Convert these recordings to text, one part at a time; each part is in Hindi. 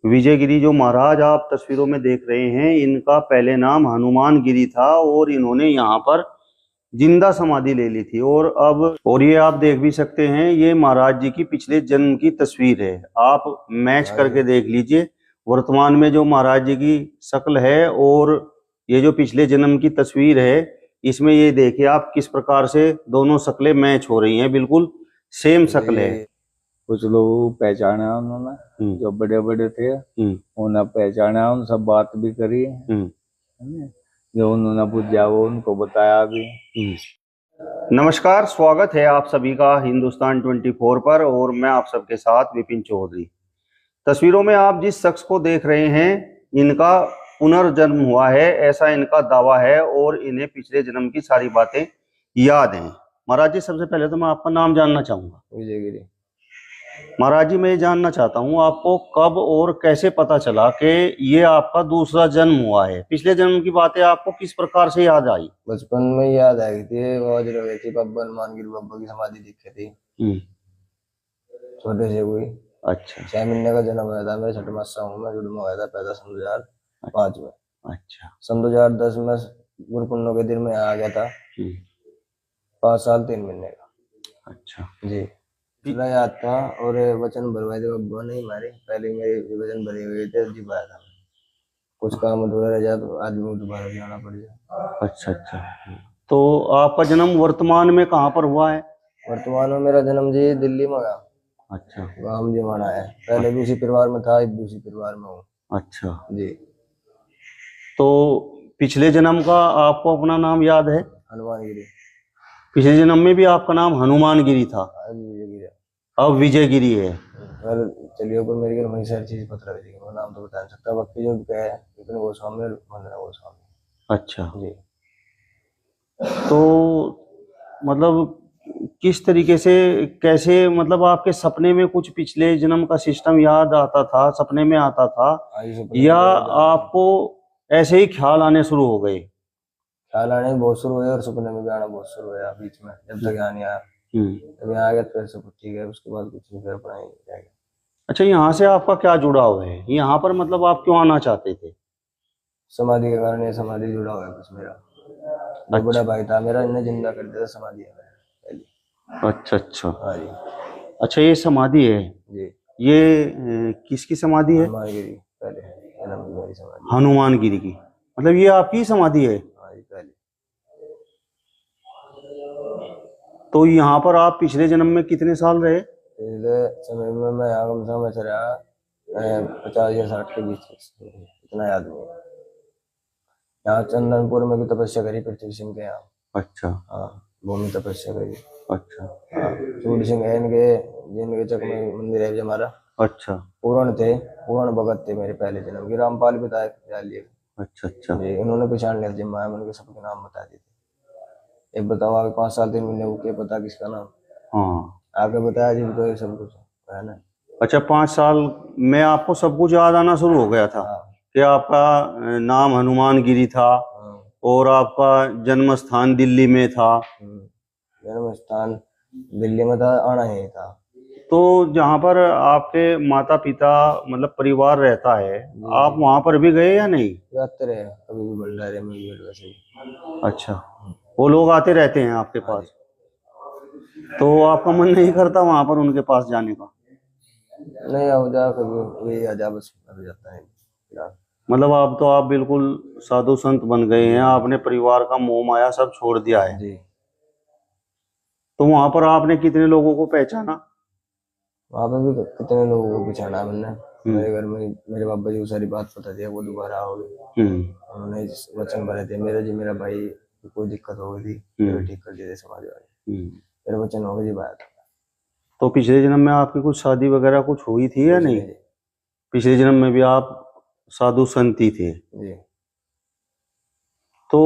विजयगिरी जो महाराज आप तस्वीरों में देख रहे हैं, इनका पहले नाम हनुमान गिरी था और इन्होंने यहाँ पर जिंदा समाधि ले ली थी। और ये आप देख भी सकते हैं, ये महाराज जी की पिछले जन्म की तस्वीर है। आप मैच करके देख लीजिए वर्तमान में जो महाराज जी की शक्ल है और ये जो पिछले जन्म की तस्वीर है, इसमें ये देखिए आप किस प्रकार से दोनों शक्लें मैच हो रही हैं, बिल्कुल सेम शक्ल है। कुछ लोग पहचाना उन्होंने, जो बड़े बड़े थे उन्हें पहचाना, उन सब बात भी करी, जो उन्होंने पूछा वो उनको बताया भी। नमस्कार, स्वागत है आप सभी का हिंदुस्तान 24 पर और मैं आप सबके साथ विपिन चौधरी। तस्वीरों में आप जिस शख्स को देख रहे हैं, इनका पुनर्जन्म हुआ है, ऐसा इनका दावा है और इन्हें पिछले जन्म की सारी बातें याद हैं। महाराज जी, सबसे पहले तो मैं आपका नाम जानना चाहूंगा। विजयगिरी। महाराज जी, मैं जानना चाहता हूँ आपको कब और कैसे पता चला कि ये आपका दूसरा जन्म हुआ है? पिछले जन्म की बातें आपको किस प्रकार से याद आई? बचपन में याद आई थी, वो जो गई थी बब्बा हनुमान गिरी बब्बा की समाधि दिखी थी छोटे से हुई। अच्छा। 6 महीने का जन्म हुआ था, मैं छठ मासा हूँ, मैं जुड़ में हुआ था पैदा सन 2005 में। अच्छा। सन 2010 में गुरु पूर्णिमा के दिन में आ गया था, 5 साल 3 महीने का। अच्छा जी, पिछला याद था और वचन भरवाए थे बब्बा नहीं मारे, पहले मेरे वचन भरे हुए थे, जी पाया था। कुछ काम अधूरा रह जाए तो आदमी दोबारा जाना पड़ जाए। अच्छा अच्छा। तो आपका जन्म वर्तमान में कहाँ पर हुआ है? वर्तमान में मेरा जन्म जी दिल्ली में हुआ। अच्छा। गाँव जी माना है, पहले भी उसी परिवार में था, अब भी उसी परिवार में हूँ। अच्छा जी। तो पिछले जन्म का आपको अपना नाम याद है? हनुमान गिरी। पिछले जन्म में भी आपका नाम हनुमान गिरी था, अब विजयगिरी है। चलिए पर मेरी वही सारी चीज पता लग जाएगी, मैं नाम तो बता नहीं सकता, बाकी जो क्या है विपिन गोस्वामी और वंदना गोस्वामी। अच्छा जी। तो मतलब किस तरीके से, कैसे, मतलब आपके सपने में कुछ पिछले जन्म का सिस्टम याद आता था, सपने में आता था, या आपको ऐसे ही ख्याल आने शुरू हो गए? ख्याल आने बहुत शुरू हुए और सपने में भी आना बहुत शुरू हुआ बीच में, जब तक यहाँ नहीं आया। जब यहाँ आ गया तो सब ठीक है, उसके बाद कुछ नहीं कर पाए जाएगा। अच्छा, यहाँ से आपका क्या जुड़ाव है? यहाँ पर मतलब आप क्यों आना चाहते थे? समाधि के कारण, ये समाधि जुड़ा हुआ है कुछ मेरा। अच्छा। बड़ा भाई था मेरा, इन्हें जिंदा कर दिया समाधि है पहले। अच्छा अच्छा। हाँ जी। अच्छा, ये समाधि है जी। ये किसकी समाधि है? हनुमान गिरी पहले है, समाधि हनुमान गिरी की, मतलब ये आपकी समाधि है? हाँ जी पहले। तो यहाँ पर आप पिछले जन्म में कितने साल रहे? पिछले समय में मैं यहाँ कम से कम ऐसा रहा 50 या 60 के बीच, इतना याद नहीं है। यहाँ चंदनपुर में भी तपस्या करी पृथ्वी सिंह के यहाँ। अच्छा। हाँ, भूमि तपस्या करी। अच्छा। हाँ, सूर्य सिंह है इनके, जिनके चक में मंदिर है हमारा। अच्छा। पूर्ण थे, पूर्ण भगत थे मेरे पहले जन्म की, रामपाल पिता लिए। अच्छा अच्छा जी, उन्होंने पहचान लिया जिम्मा, उनके सबके नाम बता दिए थे। एक बताओ आगे 5 साल 3 महीने के पता किसका नाम? हाँ, आगे बताया जी तो सब कुछ है ना। अच्छा, 5 साल में आपको सब कुछ याद आना शुरू हो गया था? हाँ। कि आपका नाम हनुमान गिरी था। हाँ। और आपका जन्म स्थान दिल्ली में था। जन्म स्थान दिल्ली में था, आना ही था। तो जहाँ पर आपके माता पिता मतलब परिवार रहता है, आप वहां पर भी गए या नहीं? जाते रहे, कभी भी भंडारे में भी वैसे ही। अच्छा, वो लोग आते रहते हैं आपके पास? तो आपका मन नहीं करता वहां पर उनके पास जाने का? नहीं, अब जा कभी आ जा, बस अभी जाता है। मतलब आप बिल्कुल साधु संत बन गए हैं, आपने परिवार का मोह माया सब छोड़ दिया है जी। तो वहां पर आपने कितने लोगों को पहचाना? वहां पर भी कितने लोगों को पहचाना मैंने। मेरे घर में मेरे बाबा जी को सारी बात पता थी, वो दोबारा हो गई। उन्होंने वचन भरे थे, मेरा भाई कोई दिक्कत हो गई थी, ठीक कर दिए थे समाज वाले। मेरे वचन हो गए जी बात। तो पिछले जन्म में आपकी कुछ शादी वगैरह कुछ हुई थी या नहीं? पिछले जन्म में भी आप साधु संत ही थे जी। तो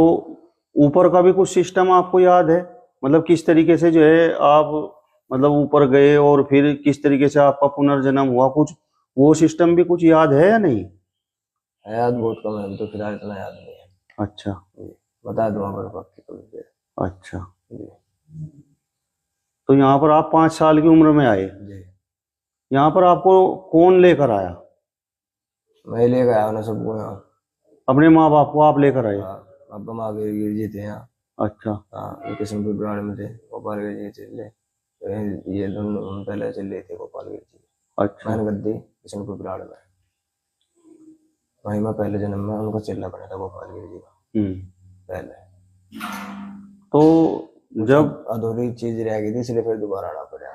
ऊपर का भी कुछ सिस्टम आपको याद है? मतलब किस तरीके से जो है आप मतलब ऊपर गए और फिर किस तरीके से आपका पुनर्जन्म हुआ, कुछ वो सिस्टम भी कुछ याद है या नहीं? याद बहुत कम है, तो फिलहाल इतना याद नहीं है। अच्छा, बता दूंगा पर बाकी तो। अच्छा जी। तो यहाँ पर आप 5 साल की उम्र में आए जी। यहाँ पर आपको कौन लेकर आया? मैं ले गया उन्हें सबको यहाँ। अपने माँ बाप को आप लेकर आए? हाँ, पापा माँ गिर जी थे यहाँ। अच्छा। हाँ, ये किशनपुर ब्रांड में थे, गोपाल गिर जी चले, तो ये दोनों पहले चले थे गोपाल गिर जी। अच्छा। मैंने गद्दी किशनपुर ब्रांड में, वहीं मैं पहले जन्म में उनको चिल्ला बना था गोपाल गिर जी का पहले। तो जब अधूरी चीज रह गई थी इसलिए फिर दोबारा आना पड़ा।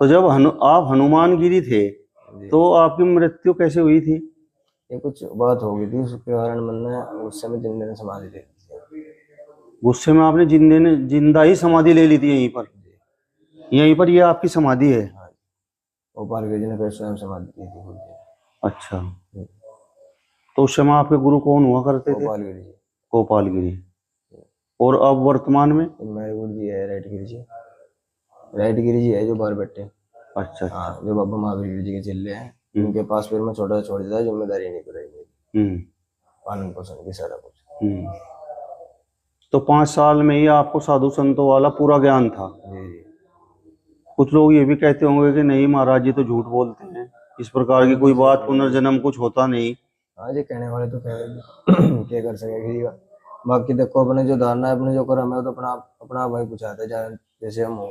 तो जब आप हनुमान गिरी थे तो आपकी मृत्यु कैसे हुई थी? ये कुछ बात हो गई थी, उसके कारण मैंने उस समय जिंदे ने समाधि ले ली थी। गुस्से में आपने जिंदा ही समाधि ले ली थी यहीं पर? यहीं पर ये आपकी समाधि है? हाँ, गोपाल गिर जी ने फिर स्वयं समाधि दी थी गुरु जी। अच्छा। तो उस समय आपके गुरु कौन हुआ करते थे? गोपाल गिर जी। गोपाल गिरी। और अब वर्तमान में? मेरे गुरु जी है राइट गिर जी। राइट गिर जी है जो बाहर बैठे। अच्छा। हाँ, जो बाबा महावीर जी के चेले हैं, उनके पास फिर मैं छोटा छोड़ दिया, जिम्मेदारी नहीं कराई मेरी, पालन पोषण की सारा कुछ। तो 5 साल में ही आपको साधु संतों वाला पूरा ज्ञान था? जी जी। कुछ लोग ये भी कहते होंगे कि नहीं महाराज जी तो झूठ बोलते हैं, इस प्रकार की कोई बात, पुनर्जन्म कुछ होता नहीं। हाँ जी, कहने वाले तो क्या कर सकेगा। बाकी देखो, अपने जो धारणा है, अपने जो कर्म है, तो अपना भाई पूछाते हैं जैसे हम हो।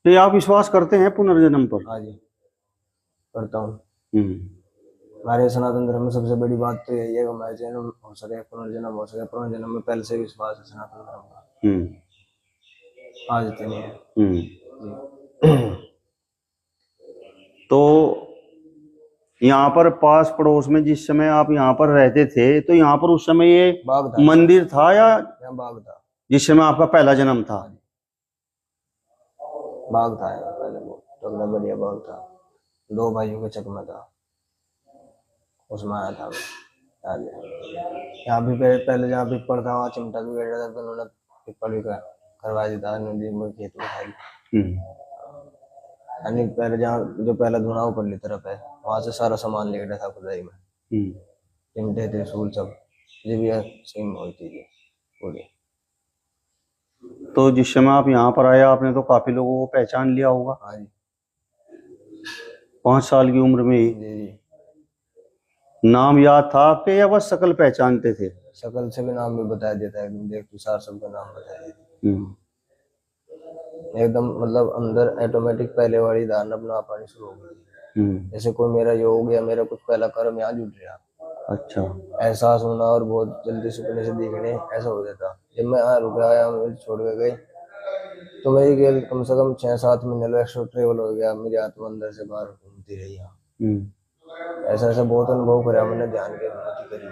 तो ये आप विश्वास करते हैं पुनर्जन्म पर? हाँ जी, करता हूँ। हम्म। हमारे सनातन धर्म में सबसे बड़ी बात तो यही है कि हमारे जन्म हो सके, पुनर्जन्म हो सके। पुनर्जन्म में पहले से विश्वास है सनातन धर्म का, आज तो नहीं है। तो यहाँ पर पास पड़ोस में जिस समय आप यहाँ पर रहते थे तो यहाँ पर उस समय ये बाग था, मंदिर था या यहाँ बाग था? जिस समय आपका पहला जन्म था? बाग था यहाँ पहले, बहुत बढ़िया बाग था, 2 भाइयों के चकमा था, उसमें आया था मैं। यहाँ भी पहले जहाँ पिपल था वहाँ चिमटा भी बैठा था, तो उन्होंने पिपल भी करवा दिया था नदी में, खेत में खाई। यानी पहले जहाँ जो पहला धुआं ऊपर तरफ है, वहां से सारा सामान ले गया था खुदाई में, चिमटे थे, सूल सब, ये भी सेम होती थी पूरी। तो जिस समय आप यहाँ पर आए आपने तो काफी लोगों को पहचान लिया होगा? हाँ जी। 5 साल की उम्र में ही? जी जी। नाम याद था आपके या बस शकल पहचानते थे? शकल से भी नाम भी बता दिया था, एकदम देख तुषार सबका नाम बता दिया एकदम, मतलब अंदर ऑटोमेटिक पहले वाली धारणा अपना पानी शुरू हो गई। जैसे कोई मेरा योग या मेरा कुछ पहला कर्म यहाँ जुट रहा। अच्छा। एहसास होना और बहुत जल्दी सपने से दिखने, ऐसा हो जाता। जब मैं यहाँ रुका आया, छोड़ के गए, तो मेरी गेल कम से कम 6-7 महीने एक्स्ट्रा ट्रेवल हो गया, मेरी आत्मा अंदर से बाहर घूमती रही यहाँ। ऐसा ऐसा बहुत अनुभव करा मैंने, ध्यान की अनुभूति करी,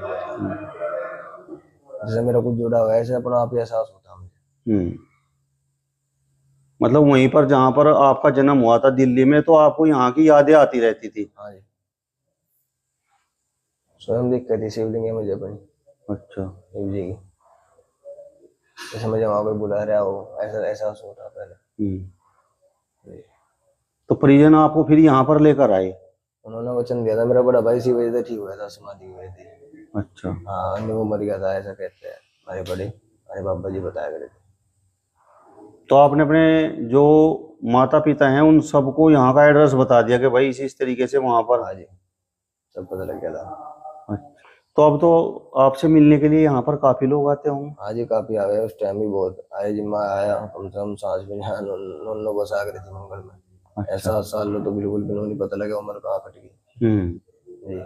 जैसे मेरा कुछ जुड़ा हुआ है, ऐसे अपना आप ही एहसास होता मुझे। मतलब वहीं पर जहाँ पर आपका जन्म हुआ था दिल्ली में, तो आपको यहाँ की यादें आती रहती थी? हाँ जी, स्वयं दिख गई थी शिवलिंग है मुझे अपनी। अच्छा। शिव जी की, जैसे मुझे वहां पे बुला रहा हो, ऐसा एहसास होता पहले। तो परिजन आपको फिर यहाँ पर लेकर आए? उन्होंने वचन दिया था, मेरा बड़ा भाई इसी वजह से ठीक हुआ था, समाधि हुई थी। अच्छा। हाँ, अन्य वो मर गया था, ऐसा कहते हैं हमारे बाबा जी बताया करते थे। तो आपने अपने जो माता पिता हैं उन सबको यहाँ का एड्रेस बता दिया कि भाई इस तरीके से वहां पर? हाँ जी, सब पता लग गया था। अच्छा। तो अब तो आपसे मिलने के लिए यहाँ पर काफी लोग आते होंगे? हाँ जी, काफी आ गए, उस टाइम भी बहुत आए। जिम्मा आया कम से कम सांस भी नहीं बस आ गई थी मंगल में। अच्छा। ऐसा साल तो बिल्कुल भी नहीं पता लगा उम्र कहाँ कट गई। जी,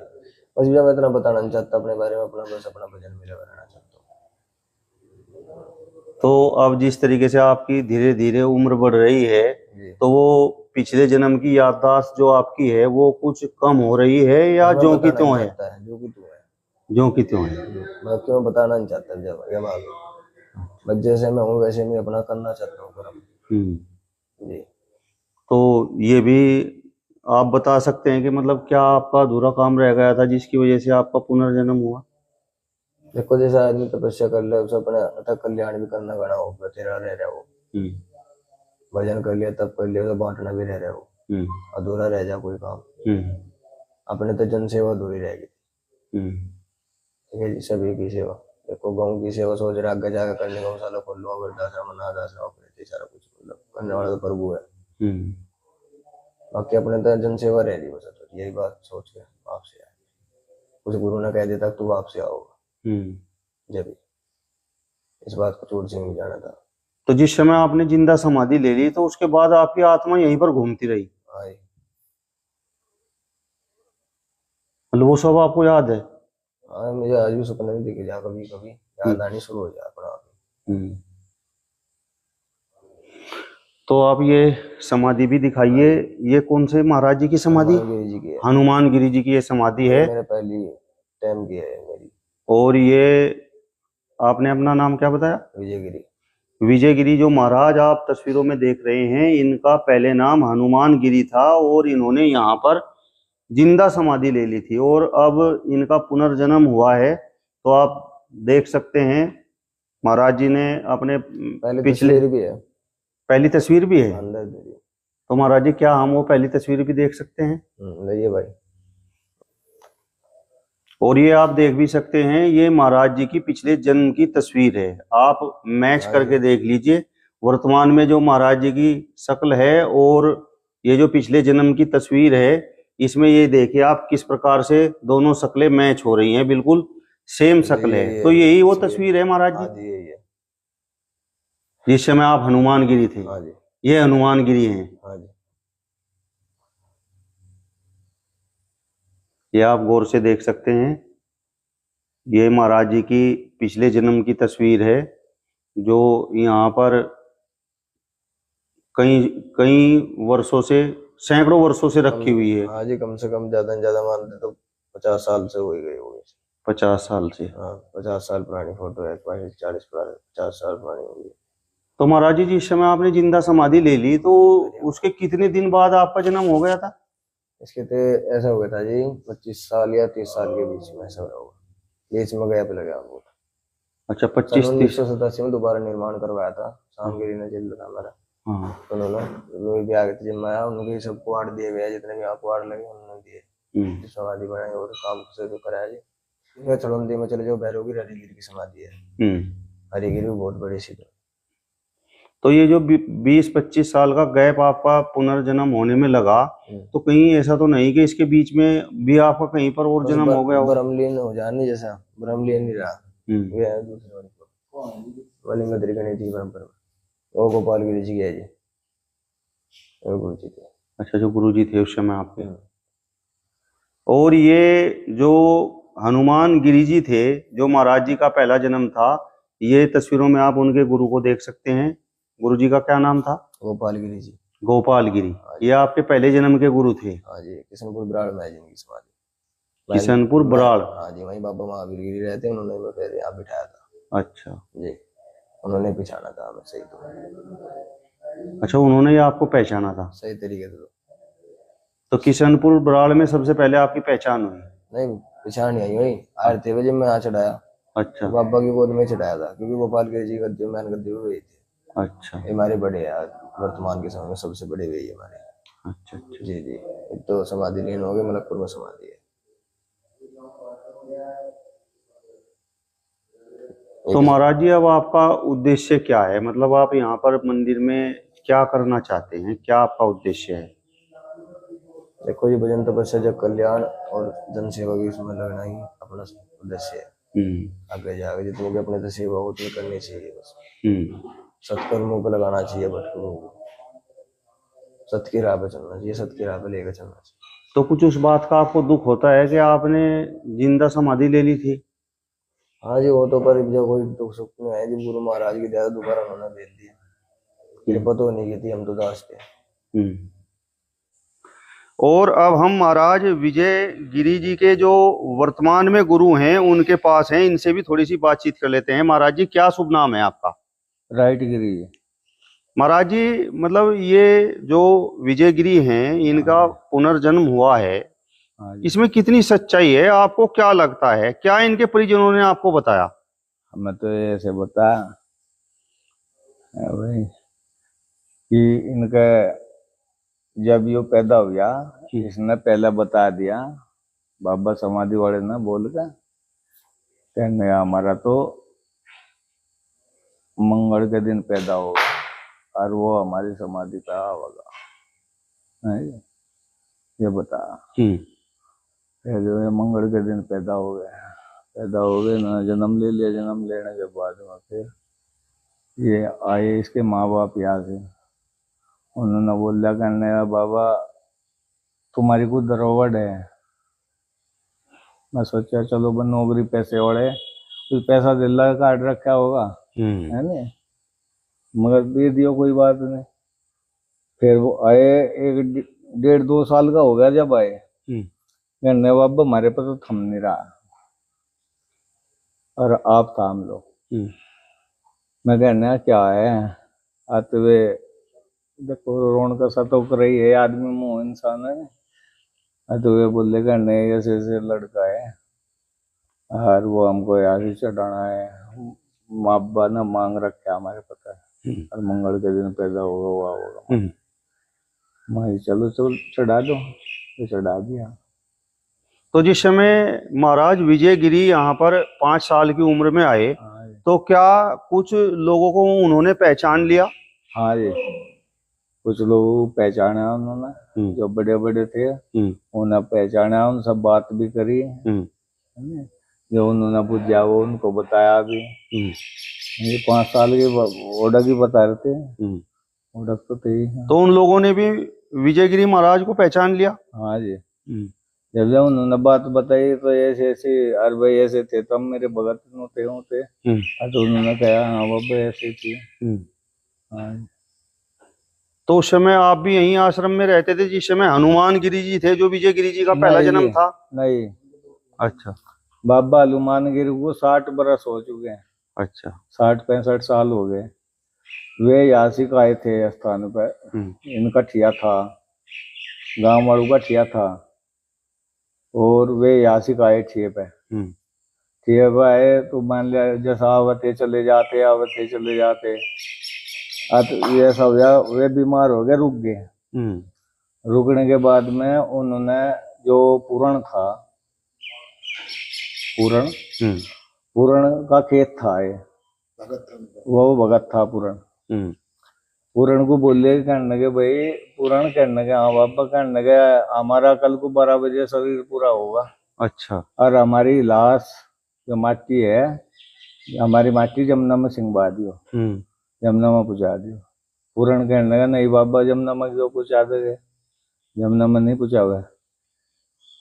बस मैं इतना बताना नहीं चाहता अपने बारे में, बस अपना भजन मेरा बनाना चाहता हूँ। तो अब जिस तरीके से आपकी धीरे धीरे उम्र बढ़ रही है, तो वो पिछले जन्म की याददाश्त जो आपकी है वो कुछ कम हो रही है या जो की त्यों है? जो की त्यों है, जो की त्यों है। मैं क्यों बताना नहीं चाहता, जब बस जैसे मैं हूँ वैसे मैं अपना करना चाहता हूँ कर्म। जी। तो ये भी आप बता सकते हैं कि मतलब क्या आपका अधूरा काम रह गया था जिसकी वजह से आपका पुनर्जन्म हुआ? देखो, जैसे आदमी तपस्या कर ले, उसे अपने अतः कल्याण भी करना गणा हो, तेरा रह रहा हो। भजन कर लिया, तब कर लिया, तो बांटना भी रह रहा हो, अधूरा रह जा कोई काम। अपने तो जन सेवा अधूरी रहेगी। ठीक है जी, सभी की सेवा। देखो, गाँव की सेवा सोच रहा आगे जाकर करने, गौशाला खोल लो, वृद्धाश्रम, अनाथ आश्रम, अपने सारा कुछ मतलब करने वाला तो प्रभु है। बाकी अपने तो जन सेवा रह रही, बस यही बात सोच के आपसे उस गुरु ने कह दिया था तू वापस आओगा, जब इस बात को छोड़ से नहीं जाना था। तो जिस समय आपने जिंदा समाधि ले ली तो उसके बाद आपकी आत्मा यहीं पर घूमती रही? हाँ जी। मतलब वो सब आपको याद है? हाँ, मुझे आज भी सपने में दिखे जा, कभी कभी याद आनी शुरू हो जाए अपना आप। तो आप ये समाधि भी दिखाइए। ये कौन से महाराज जी की समाधि? हनुमान गिरी जी की है। हनुमान गिरी जी की ये समाधि है। मेरे पहली टाइम की है मेरी। और ये आपने अपना नाम क्या बताया? विजयगिरी। विजयगिरी जो महाराज आप तस्वीरों में देख रहे हैं, इनका पहले नाम हनुमान गिरी था और इन्होंने यहाँ पर जिंदा समाधि ले ली थी और अब इनका पुनर्जन्म हुआ है। तो आप देख सकते हैं महाराज जी ने अपने पहली तस्वीर भी है। पहली तस्वीर भी है अंदर। तो महाराज जी क्या हम वो पहली तस्वीर भी देख सकते हैं? नहीं भाई। और ये आप देख भी सकते हैं, ये महाराज जी की पिछले जन्म की तस्वीर है। आप मैच करके देख लीजिए वर्तमान में जो महाराज जी की शक्ल है और ये जो पिछले जन्म की तस्वीर है, इसमें ये देखिए आप किस प्रकार से दोनों शक्लें मैच हो रही हैं, बिल्कुल सेम शक्ल है। तो यही वो तस्वीर है महाराज जी जिस समय आप हनुमान गिरी थे। ये हनुमान गिरी हैं। ये आप गौर से देख सकते हैं, ये महाराज जी की पिछले जन्म की तस्वीर है जो यहाँ पर कई कई वर्षों से, सैकड़ों वर्षों से रखी हुई है। हाँ जी, कम से कम ज्यादा ज्यादा मानते तो 50 साल से हो ही गई होगी। 50 साल से? हाँ, 50 साल पुरानी फोटो है। 50 साल पुरानी होगी। तो महाराज जी जिस समय आपने जिंदा समाधि ले ली तो उसके कितने दिन बाद आपका जन्म हो गया था? इसके तो ऐसा हो गया था जी 25 साल या 30 साल के बीच में ऐसा होगा, बीच में गैप लगा बहुत। अच्छा, 25-30। 1987 में दोबारा निर्माण करवाया था शामगिरी ने, जिला था हमारा। हाँ। उन्होंने भी आगे थे, जब आया उनके सब क्वार्ड दिए गए, जितने भी यहाँ क्वार्ड लगे उन्होंने दिए। समाधि बनाई और काम से जो कराया जी। चड़ौंदी में चले जाओ, भैरव की हरिगिरी की समाधि है। हरिगिरी बहुत बड़ी सी। तो ये जो 20-25 साल का गैप आपका पुनर्जन्म होने में लगा, तो कहीं ऐसा तो नहीं कि इसके बीच में भी आपका कहीं पर और जन्म हो गया हो? ब्रह्मलीन हो जाने जैसा, ब्रह्मलीन नहीं रहा। वे है दूसरे वाली मदरी गणेश जी परंपरा, वो गोपाल गिरी जी है जी, वो गुरु जी थे। अच्छा, जो गुरु जी थे उस समय आपके। और ये जो हनुमान गिरी जी थे, जो महाराज जी का पहला जन्म था, ये तस्वीरों में आप उनके गुरु को देख सकते हैं। गुरु जी का क्या नाम था? गोपाल गिरी जी। गोपाल गिरी, ये आपके पहले जन्म के गुरु थे? हाँ जी, किशनपुर बराड़ में है जिनकी समाधि। किशनपुर बराड़? हाँ जी, वहीं बाबा महावीर गिरी रहते, उन्होंने फिर यहाँ बिठाया था। अच्छा जी, उन्होंने पहचाना था हमें सही तो। अच्छा, उन्होंने ही आपको पहचाना था सही तरीके से। तो किशनपुर बराड़ में सबसे पहले आपकी पहचान हुई? नहीं, पहचान नहीं हुई, आरती बजे मैं यहाँ चढ़ाया। अच्छा, बाबा की गोद में चढ़ाया था, क्योंकि गोपाल गिरी जी गद्दी में गद्दी हुई थी। अच्छा, हमारे बड़े यार वर्तमान के समय में सबसे बड़े वे हमारे। अच्छा अच्छा। जी जी, एक तो समाधि लीन हो गए, मलकपुर में समाधि है। तो महाराज जी अब आपका उद्देश्य क्या है? मतलब आप यहाँ पर मंदिर में क्या करना चाहते हैं, क्या आपका उद्देश्य है? देखो ये भजन तपस्या जब कल्याण और जन सेवा की इसमें लगना ही अपना उद्देश्य है। आगे जाके जितनी भी अपने से सेवा होती है करनी चाहिए, बस सत्कर्मों पे लगाना चाहिए, भटकों को सत्य की राह पे चलना चाहिए, सत्य की राह पे लेकर चलना चाहिए। तो कुछ उस बात का आपको दुख होता है कि आपने जिंदा समाधि ले ली थी? हाँ जी, वो तो पर जब कोई दुख सुख में है, जब गुरु महाराज की दया दोबारा उन्होंने दे दी, कृपा तो नहीं की थी, हम तो दास थे। और अब हम महाराज विजय गिरी जी के जो वर्तमान में गुरु हैं उनके पास हैं, इनसे भी थोड़ी सी बातचीत कर लेते हैं। महाराज जी क्या शुभ नाम है आपका? राइट गिरी। महाराज जी मतलब ये जो विजय गिरी हैं, इनका पुनर्जन्म हुआ है, इसमें कितनी सच्चाई है? आपको क्या लगता है, क्या इनके परिजनों ने आपको बताया? हमें तो ऐसे बताया भाई कि इनका जब यो पैदा हुआ, इसने पहले बता दिया, बाबा समाधि वाले ने बोल के कहने हमारा तो मंगल के दिन पैदा होगा और वो हमारी समाधि पे आवेगा, ये बता। ये जो है मंगल के दिन पैदा हो गए ना, जन्म ले लिया। जन्म लेने के बाद में फिर ये आए इसके माँ बाप यहाँ से। उन्होंने बोला कहने लगा, बाबा तुम्हारी कुछ दरोवड़ है। मैं सोचा चलो बन नौकरी पैसे वाले, कुछ पैसा दिल्ला काट रखा होगा, है ना, मगर दे दियो, कोई बात नहीं। फिर वो आए, 1.5-2 साल का हो गया जब आए। कहने बाबा हमारे पास तो थम नहीं रहा और आप थाम लो। मैं कहना क्या है, आते हुए देखो रोन का सतोक रही है, आदमी मुंह इंसान है। आते हुए बोले कहने ऐसे ऐसे लड़का है और वो हमको यहाँ से चढ़ाना है, माँ बाप ने मांग रखा हमारे पता है, और मंगल के दिन पैदा होगा हुआ होगा। मैं चलो चलो चढ़ा दो, तो चढ़ा दिया। तो जिस समय महाराज विजयगिरी यहाँ पर 5 साल की उम्र में आए, तो क्या कुछ लोगों को उन्होंने पहचान लिया? हाँ जी, कुछ लोग पहचाना उन्होंने, जो बड़े बड़े थे उन्हें पहचाना, उन सब बात भी करी, जो उन्होंने पूछा वो उनको बताया भी। 5 साल के ओडक ही बता रहे थे, ओडक तो थे। तो उन लोगों ने भी विजयगिरी महाराज को पहचान लिया? हाँ जी, जब उन्होंने बात बताई तो ऐसे ऐसे, अरे भाई ऐसे थे तब मेरे भगत होते। तो उन्होंने कहा हाँ बाबा ऐसे थी। हाँ। तो उस समय आप भी यहीं आश्रम में रहते थे जिस समय हनुमान गिरी जी थे, जो विजयगिरी जी का पहला जन्म था? नहीं। अच्छा। बाबा हनुमान गिरी को 60 बरस हो चुके हैं। अच्छा। 60-65 साल हो गए। वे यासिक आए थे स्थान पर, इनका ठिया था, गांव वालों का ठिया था, और वे यासिक आए ठिए पे। ठिए पे आए तो मान लिया जैसा आवते चले जाते ये सब वे बीमार हो गए, रुक गए। रुकने के बाद में उन्होंने जो पूरण था, पूरण का खेत था ये, वो भगत था पूरण। पूरण को बोले कहने के भाई, पूरण कहने के हाँ बाबा, कहने के हमारा कल को 12 बजे शरीर पूरा होगा। अच्छा। और हमारी लाश जो माटी है, हमारी माटी जमुना में सिंगवा दियो, जमुना में पहुंचा दियो। पूरण कहने का नहीं बाबा, जमुना में क्यों पहुंचा देंगे, जमुना में नहीं पहुंचावे।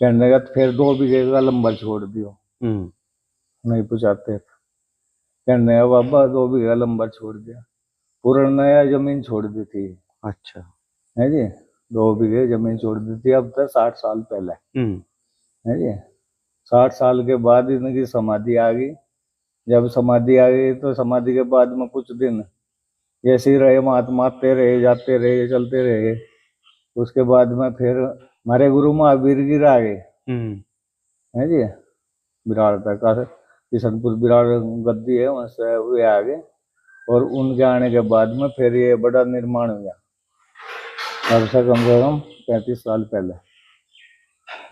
कहने का फिर 2 बीघे का लंबर छोड़ दियो, नहीं पहुंचाते। कहने का बाबा 2 बीघा लंबर छोड़ दिया। पूर्ण नया जमीन छोड़ दी थी। अच्छा। है जी, 2 बीघे जमीन छोड़ दी थी, अब तक 60 साल पहले। है जी, 60 साल के बाद इनकी समाधि आ गई। जब समाधि आ गई तो समाधि के बाद में कुछ दिन ऐसे ही रहे, मारते रहे, जाते रहे, चलते रहे। उसके बाद में फिर हमारे गुरु महावीर गिर आ गए। है जी, विराट तक किशनपुर विराट गद्दी है, वहां से वे आ गए, और उनके आने के बाद में फिर ये बड़ा निर्माण हुआ, कम से कम 35 साल पहले।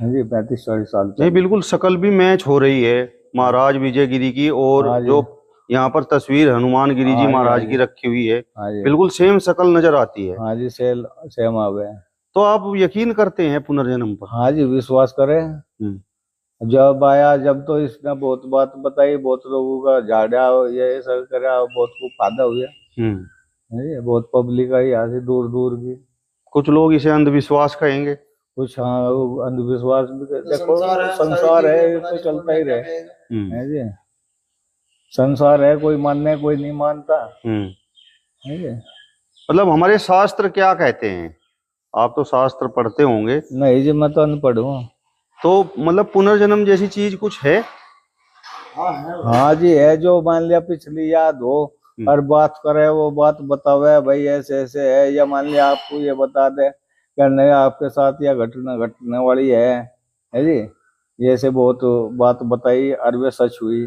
जी, 35-40 साल पहले। ये बिल्कुल शकल भी मैच हो रही है महाराज विजयगिरी की, और जो यहाँ पर तस्वीर हनुमान गिरी जी महाराज की रखी हुई है, बिल्कुल सेम शकल नजर आती है। हाँ जी, सेम आ गए। तो आप यकीन करते हैं पुनर्जन्म पर? हाँ जी, विश्वास करें। जब आया, जब तो इसने बहुत बात बताई, बहुत लोगों का झाड़ा ये सब करा, बहुत को फायदा हुआ। बहुत पब्लिक आई यहाँ से दूर दूर की। कुछ लोग इसे अंधविश्वास कहेंगे, कुछ हाँ अंधविश्वास भी। देखो संसार है, तो चलता ही रहे। है जी, संसार है, कोई मानने कोई नहीं मानता। है जी। मतलब हमारे शास्त्र क्या कहते हैं? आप तो शास्त्र पढ़ते होंगे। नहीं जी, मैं तो अनपढ़ हूँ। तो मतलब पुनर्जन्म जैसी चीज कुछ है? हाँ जी है, जो मान लिया पिछली याद हो, हर बात करे, वो बात बतावे भाई ऐसे ऐसे है, या मान लिया आपको ये बता दे करने आपके साथ या घटना घटने वाली है जी, ये से बहुत बात बताई और वे सच हुई।